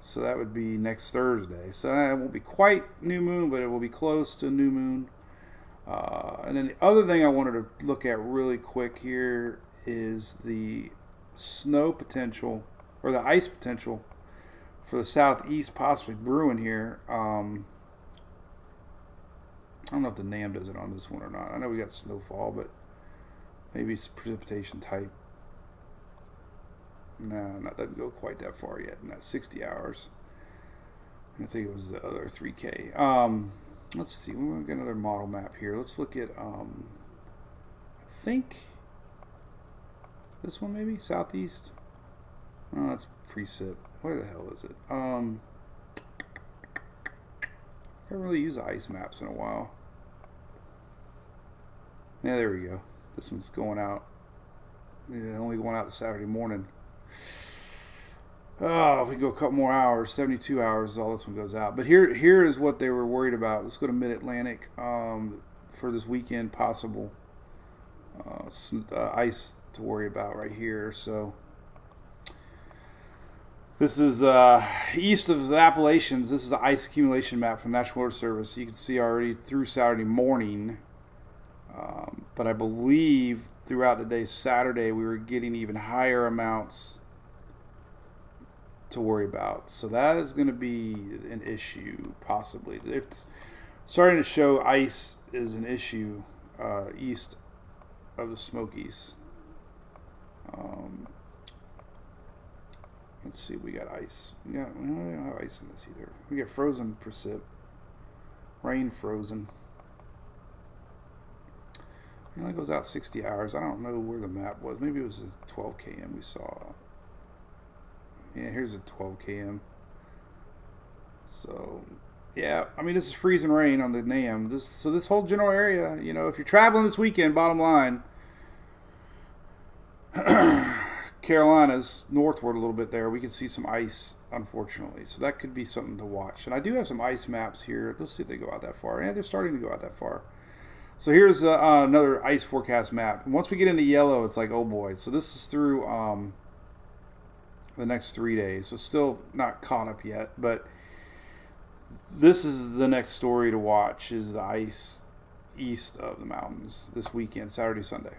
So that would be next Thursday. So it won't be quite new moon, but it will be close to new moon. And then the other thing I wanted to look at really quick here is the snow potential, or the ice potential for the southeast, possibly brewing here. I don't know if the NAM does it on this one or not. I know we got snowfall, but maybe it's precipitation type. No, that doesn't go quite that far yet. Not 60 hours. I think it was the other 3K. Let's see. We've got another model map here. Let's look at, I think this one maybe? Southeast? Oh, that's precip. Where the hell is it? I haven't really used the ice maps in a while. Yeah, there we go. This one's going out. Yeah, only going out Saturday morning. Oh, if we go a couple more hours, 72 hours is all this one goes out. But here is what they were worried about. Let's go to Mid-Atlantic for this weekend, possible ice to worry about right here. So this is east of the Appalachians. This is the ice accumulation map from National Weather Service. You can see already through Saturday morning. But I believe throughout the day Saturday we were getting even higher amounts to worry about. So that is going to be an issue, possibly. It's starting to show ice is an issue east of the Smokies. Let's see, we got ice. We don't have ice in this either. We got frozen precip. Rain frozen. It only goes out 60 hours. I don't know where the map was. Maybe it was a 12 km we saw. Yeah, here's a 12 km. So, yeah, I mean, this is freezing rain on the NAM. This whole general area, if you're traveling this weekend, bottom line, Carolinas northward a little bit there, we can see some ice, unfortunately. So that could be something to watch. And I do have some ice maps here. Let's see if they go out that far. Yeah, they're starting to go out that far. So here's another ice forecast map. And once we get into yellow, it's like, oh boy. So this is through the next 3 days. So still not caught up yet. But this is the next story to watch, is the ice east of the mountains this weekend, Saturday, Sunday.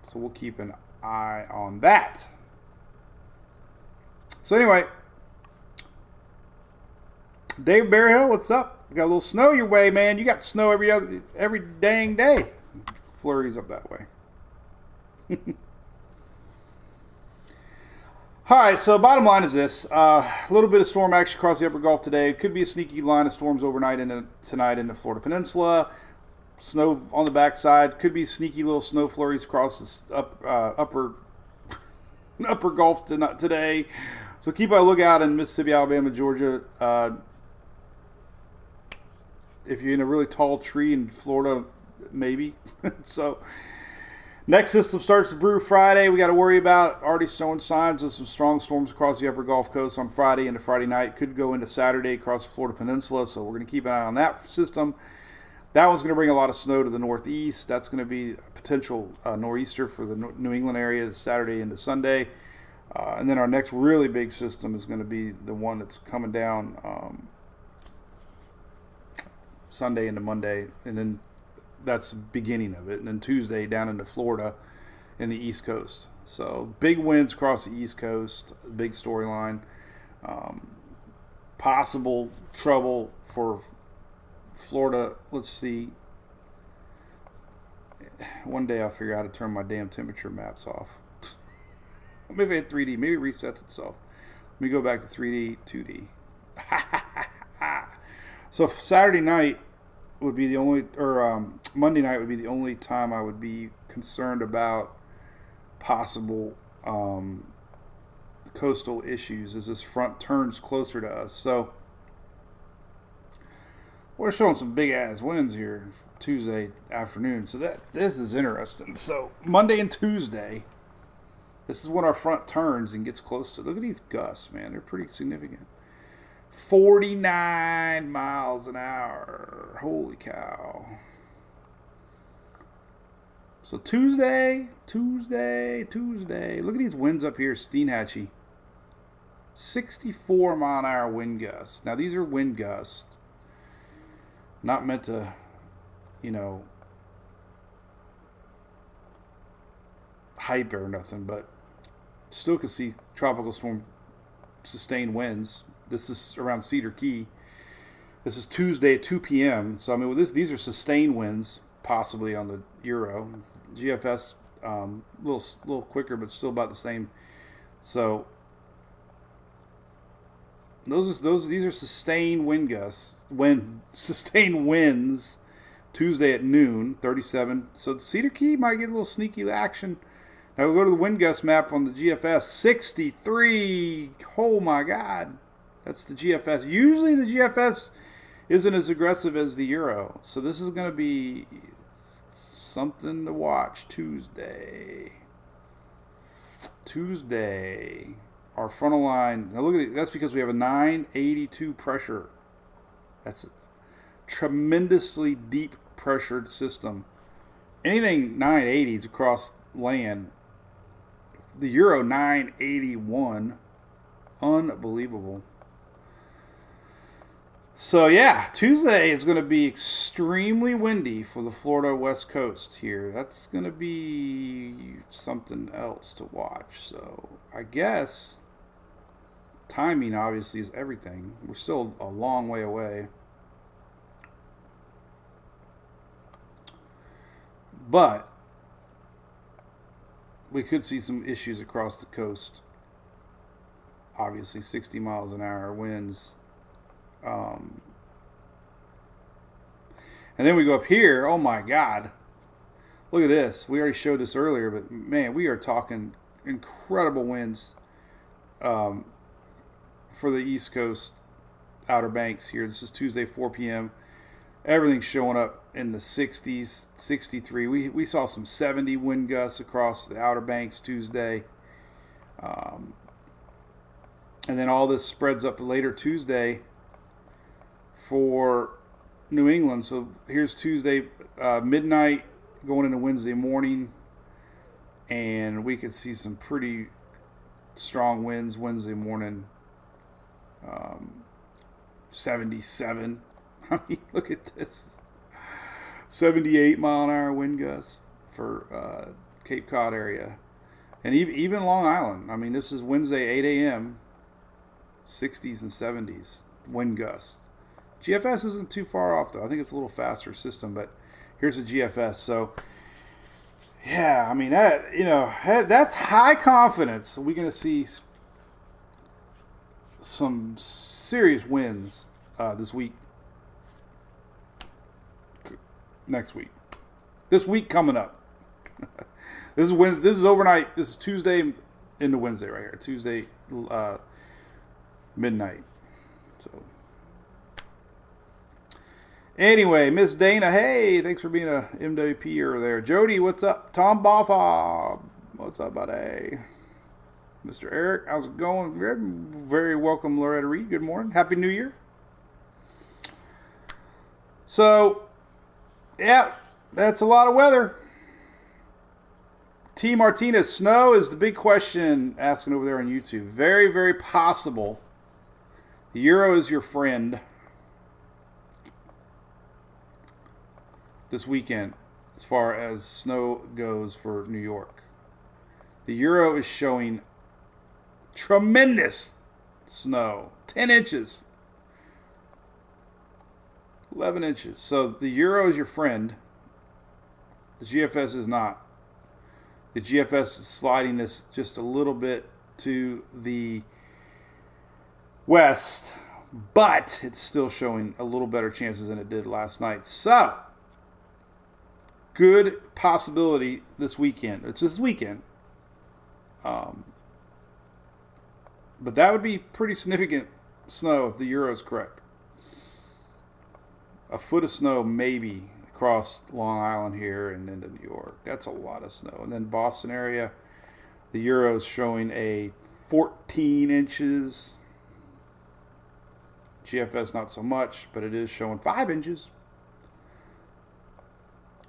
So we'll keep an eye on that. So anyway, Dave Berryhill, what's up? Got a little snow your way, man. You got snow every dang day. Flurries up that way. All right, so bottom line is this. A little bit of storm action across the upper Gulf today. Could be a sneaky line of storms overnight tonight in the Florida Peninsula. Snow on the backside. Could be sneaky little snow flurries across the upper Gulf today. So keep a lookout in Mississippi, Alabama, Georgia. if you're in a really tall tree in Florida, maybe. So next system starts to brew Friday. We got to worry about already showing signs of some strong storms across the upper Gulf Coast on Friday into Friday night. Could go into Saturday across the Florida Peninsula. So we're going to keep an eye on that system. That one's going to bring a lot of snow to the northeast. That's going to be a potential nor'easter for the New England area Saturday into Sunday. And then our next really big system is going to be the one that's coming down Sunday into Monday. And then that's the beginning of it. And then Tuesday down into Florida in the East Coast. So big winds across the East Coast, big storyline. Possible trouble for Florida. Let's see. One day I'll figure out how to turn my damn temperature maps off. Maybe I had 3D. Maybe it resets itself. Let me go back to 3D, 2D. So Saturday night would be the only, or Monday night would be the only time I would be concerned about possible coastal issues as this front turns closer to us. So we're showing some big ass winds here Tuesday afternoon. So this is interesting. So Monday and Tuesday, this is when our front turns and gets close to. Look at these gusts, man. They're pretty significant. 49 miles an hour. Holy cow. So Tuesday. Look at these winds up here, Steenhatchee. 64 mile an hour wind gusts. Now these are wind gusts. Not meant to, hype or nothing, but still can see tropical storm sustained winds. This is around Cedar Key. This is Tuesday at 2 p.m. So, these are sustained winds, possibly on the Euro. GFS, a little quicker, but still about the same. So, these are sustained wind gusts. Sustained winds. Tuesday at noon, 37. So Cedar Key might get a little sneaky action. Now we'll go to the wind gust map on the GFS. 63. Oh my God. That's the GFS. Usually the GFS isn't as aggressive as the Euro. So this is going to be something to watch Tuesday. Our frontal line. Now look at it. That's because we have a 982 pressure. That's a tremendously deep pressured system. Anything 980s across land. The Euro 981. Unbelievable. So yeah, Tuesday is going to be extremely windy for the Florida West Coast here. That's going to be something else to watch. So I guess timing obviously is everything. We're still a long way away. But we could see some issues across the coast. Obviously 60 miles an hour winds. And then we go up here. Oh my God. Look at this. We already showed this earlier, but man, we are talking incredible winds for the East Coast Outer Banks here. This is Tuesday, 4 p.m. Everything's showing up in the 60s, 63. We saw some 70 wind gusts across the Outer Banks Tuesday. And then all this spreads up later Tuesday for New England. So here's Tuesday midnight going into Wednesday morning, and we could see some pretty strong winds Wednesday morning. 77. I mean, look at this. 78 mile an hour wind gusts for Cape Cod area, and even Long Island. I mean, this is Wednesday 8 a.m. 60s and 70s wind gusts. GFS isn't too far off, though. I think it's a little faster system, but here's the GFS. So, yeah, I mean, that's high confidence. We're going to see some serious winds this week. Next week. This week coming up. This is overnight. This is Tuesday into Wednesday right here. Tuesday midnight. So Anyway, Miss Dana, hey, thanks for being a MWPer there. Jody, what's up? Tom Boffa, what's up, buddy? Mr. Eric, how's it going? Very welcome, Loretta Reed. Good morning. Happy New Year. So, yeah, that's a lot of weather. T. Martinez, snow is the big question, asking over there on YouTube. Very, very possible. The Euro is your friend this weekend as far as snow goes for New York. The Euro is showing tremendous snow. 10 inches. 11 inches. So the Euro is your friend. The GFS is not. The GFS is sliding this just a little bit to the west, but it's still showing a little better chances than it did last night. So, good possibility this weekend. It's this weekend. But that would be pretty significant snow if the Euro is correct. A foot of snow maybe across Long Island here and into New York. That's a lot of snow. And then Boston area, the Euro is showing a 14 inches. GFS not so much, but it is showing 5 inches.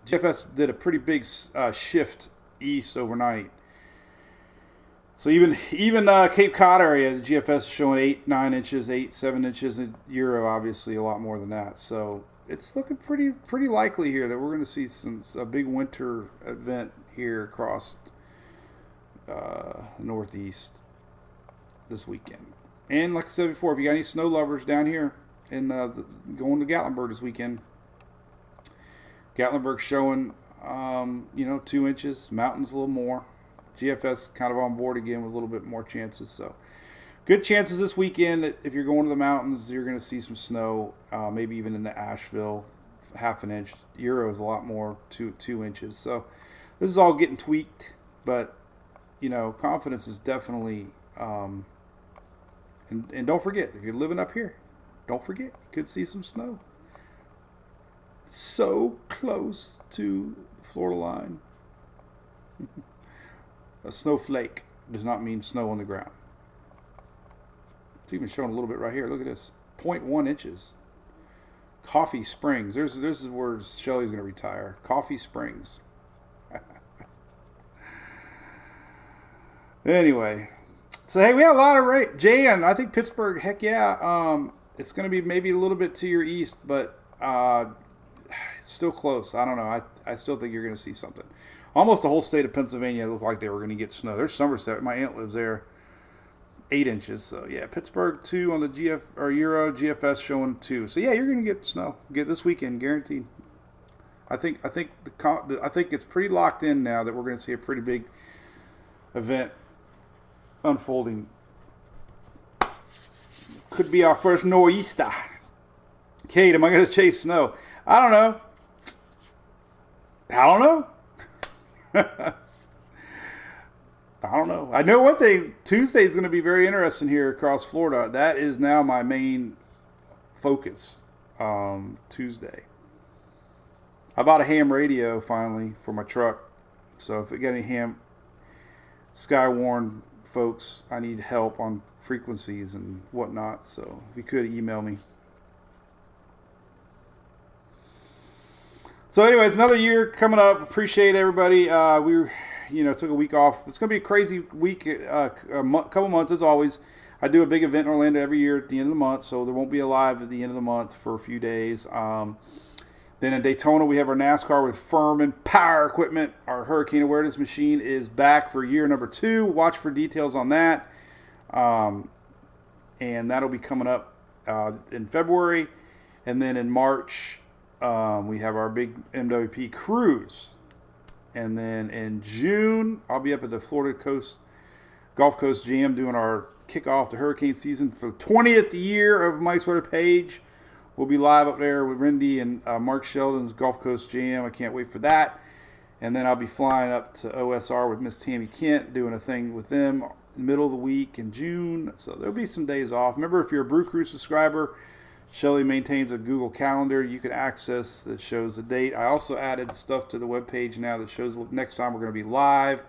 GFS did a pretty big shift east overnight. So even Cape Cod area, the GFS is showing 8, 9 inches, 8, 7 inches. And Euro obviously a lot more than that. So it's looking pretty likely here that we're going to see a big winter event here across Northeast this weekend. And like I said before, if you got any snow lovers down here and going to Gatlinburg this weekend, Gatlinburg showing 2 inches, mountains a little more. GFS kind of on board again with a little bit more chances. So good chances this weekend that if you're going to the mountains, you're going to see some snow, maybe even in the Asheville, half an inch. Euro is a lot more, 2 inches. So this is all getting tweaked, but confidence is definitely. And don't forget, if you're living up here, don't forget you could see some snow. So close to the Florida line. A snowflake does not mean snow on the ground. It's even showing a little bit right here. Look at this. 0.1 inches. Coffee Springs. This is where Shelly's going to retire. Coffee Springs. Anyway. So, hey, we had a lot of rain. Jan, I think Pittsburgh, heck yeah. It's going to be maybe a little bit to your east, but it's still close. I don't know. I still think you're going to see something. Almost the whole state of Pennsylvania looked like they were going to get snow. There's Somerset. My aunt lives there. 8 inches. So, yeah, Pittsburgh 2 on the Euro. GFS showing 2. So, yeah, you're going to get snow. Get this weekend, guaranteed. I think it's pretty locked in now that we're going to see a pretty big event unfolding. Could be our first nor'easter. Kate, am I going to chase snow? I don't know. I don't know. I know one thing. Tuesday is going to be very interesting here across Florida. That is now my main focus. Tuesday. I bought a ham radio finally for my truck. So if you got any ham Skywarn folks, I need help on frequencies and whatnot. So if you could email me. So anyway, it's another year coming up. Appreciate everybody. We took a week off. It's going to be a crazy week, couple months as always. I do a big event in Orlando every year at the end of the month, so there won't be a live at the end of the month for a few days. Then in Daytona, we have our NASCAR with Furman Power Equipment. Our Hurricane Awareness Machine is back for year number 2. Watch for details on that. And that'll be coming up in February. And then in March, we have our big MWP cruise. And then in June, I'll be up at the Florida Gulf Coast Jam doing our kickoff to hurricane season for the 20th year of Mike's Weather Page. We'll be live up there with Rendy and Mark Sheldon's Gulf Coast Jam. I can't wait for that. And then I'll be flying up to OSR with Miss Tammy Kent, doing a thing with them in the middle of the week in June. So there'll be some days off. Remember, if you're a Brew Crew subscriber, Shelly maintains a Google Calendar you can access that shows the date. I also added stuff to the webpage now that shows next time we're going to be live.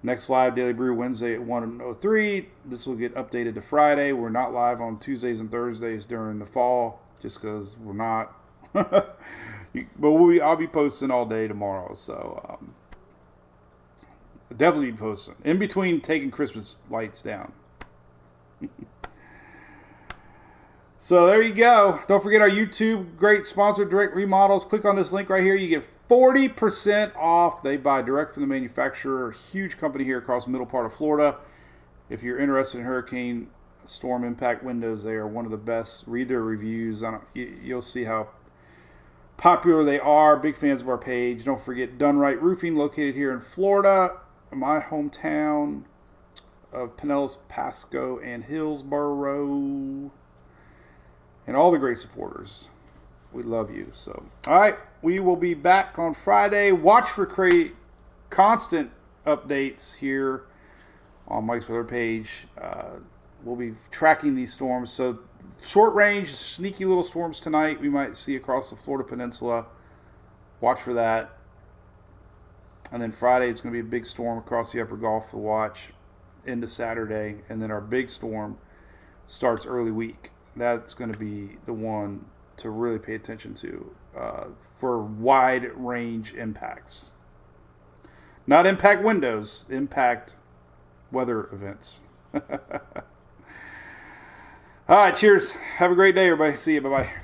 Next live Daily Brew Wednesday at 1:03. This will get updated to Friday. We're not live on Tuesdays and Thursdays during the fall just because we're not. But I'll be posting all day tomorrow. So definitely be posting. In between taking Christmas lights down. So there you go. Don't forget our YouTube, great sponsor, Direct Remodels. Click on this link right here. You get 40% off. They buy direct from the manufacturer. Huge company here across the middle part of Florida. If you're interested in hurricane storm impact windows, they are one of the best. Read their reviews. You'll see how popular they are. Big fans of our page. Don't forget Done Right Roofing, located here in Florida, my hometown of Pinellas, Pasco, and Hillsborough. And all the great supporters. We love you. So, all right, we will be back on Friday. Watch for constant updates here on Mike's Weather page. We'll be tracking these storms. So, short range, sneaky little storms tonight we might see across the Florida Peninsula. Watch for that. And then Friday, it's going to be a big storm across the upper Gulf to watch into Saturday. And then our big storm starts early week. That's going to be the one to really pay attention to for wide range impacts. Not impact windows, impact weather events. All right, cheers. Have a great day, everybody. See you. Bye-bye.